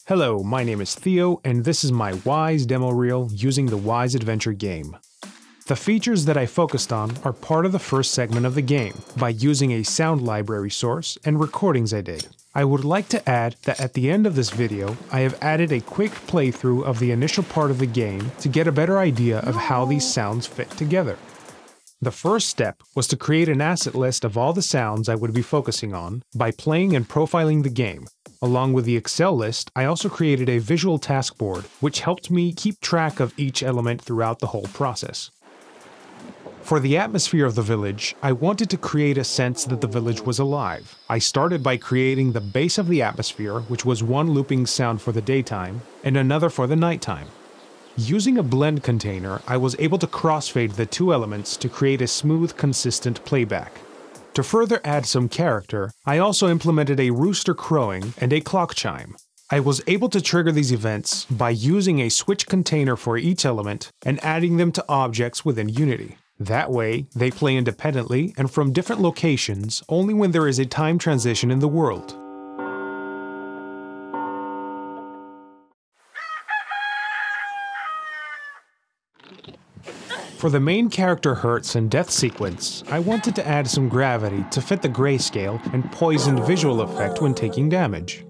Hello, my name is Theo, and this is my Wwise demo reel using the Wwise Adventure Game. The features that I focused on are part of the first segment of the game, by using a sound library source and recordings I did. I would like to add that at the end of this video, I have added a quick playthrough of the initial part of the game to get a better idea of how these sounds fit together. The first step was to create an asset list of all the sounds I would be focusing on by playing and profiling the game. Along with the Excel list, I also created a visual task board, which helped me keep track of each element throughout the whole process. For the atmosphere of the village, I wanted to create a sense that the village was alive. I started by creating the base of the atmosphere, which was one looping sound for the daytime, and another for the nighttime. Using a blend container, I was able to crossfade the two elements to create a smooth, consistent playback. To further add some character, I also implemented a rooster crowing and a clock chime. I was able to trigger these events by using a switch container for each element and adding them to objects within Unity. That way, they play independently and from different locations only when there is a time transition in the world. For the main character hurts and death sequence, I wanted to add some gravity to fit the grayscale and poisoned visual effect when taking damage.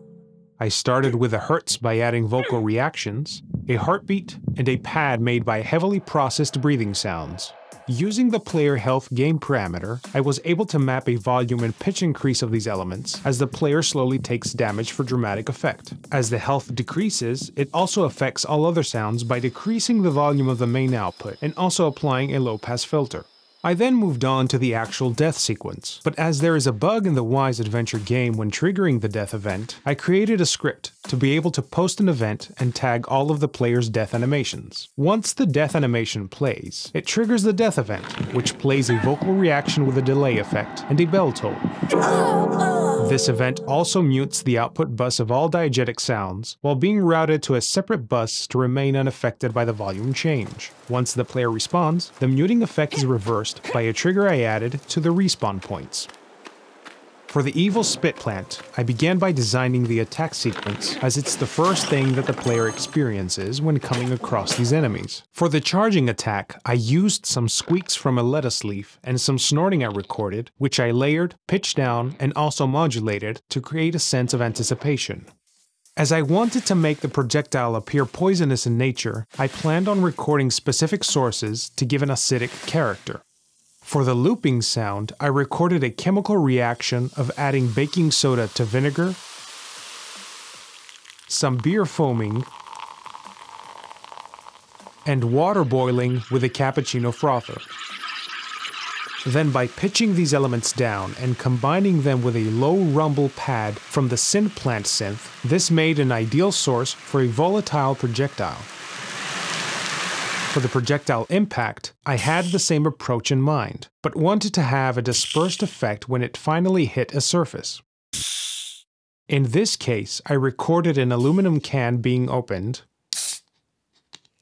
I started with the hurts by adding vocal reactions, a heartbeat, and a pad made by heavily processed breathing sounds. Using the player health game parameter, I was able to map a volume and pitch increase of these elements as the player slowly takes damage for dramatic effect. As the health decreases, it also affects all other sounds by decreasing the volume of the main output and also applying a low-pass filter. I then moved on to the actual death sequence, but as there is a bug in the Wwise Adventure Game when triggering the death event, I created a script to be able to post an event and tag all of the player's death animations. Once the death animation plays, it triggers the death event, which plays a vocal reaction with a delay effect and a bell toll. This event also mutes the output bus of all diegetic sounds, while being routed to a separate bus to remain unaffected by the volume change. Once the player respawns, the muting effect is reversed by a trigger I added to the respawn points. For the evil spit plant, I began by designing the attack sequence, as it's the first thing that the player experiences when coming across these enemies. For the charging attack, I used some squeaks from a lettuce leaf and some snorting I recorded, which I layered, pitched down, and also modulated to create a sense of anticipation. As I wanted to make the projectile appear poisonous in nature, I planned on recording specific sources to give an acidic character. For the looping sound, I recorded a chemical reaction of adding baking soda to vinegar, some beer foaming, and water boiling with a cappuccino frother. Then by pitching these elements down and combining them with a low rumble pad from the synth plant synth, this made an ideal source for a volatile projectile. For the projectile impact, I had the same approach in mind, but wanted to have a dispersed effect when it finally hit a surface. In this case, I recorded an aluminum can being opened,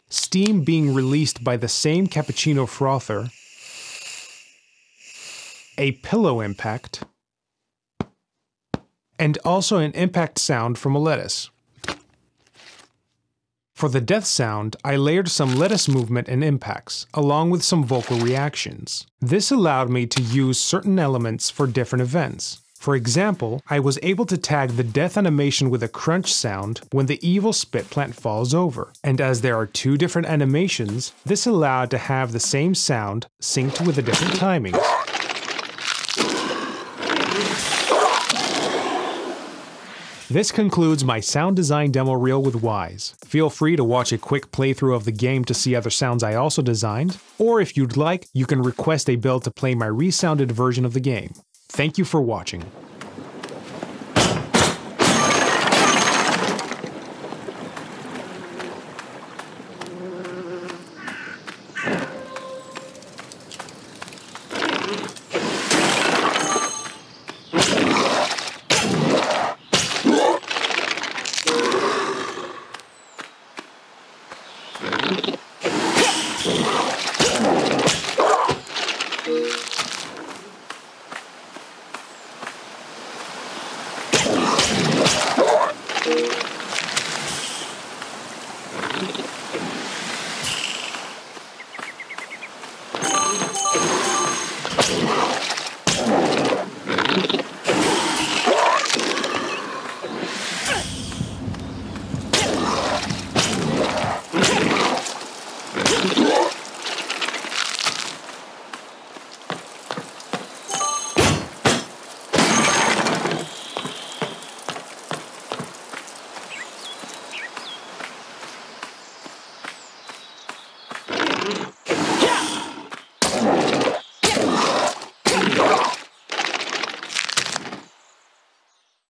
steam being released by the same cappuccino frother, a pillow impact, and also an impact sound from a lettuce. For the death sound, I layered some lettuce movement and impacts, along with some vocal reactions. This allowed me to use certain elements for different events. For example, I was able to tag the death animation with a crunch sound when the evil spit plant falls over. And as there are two different animations, this allowed to have the same sound synced with a different timing. This concludes my sound design demo reel with Wwise. Feel free to watch a quick playthrough of the game to see other sounds I also designed, or if you'd like, you can request a build to play my resounded version of the game. Thank you for watching.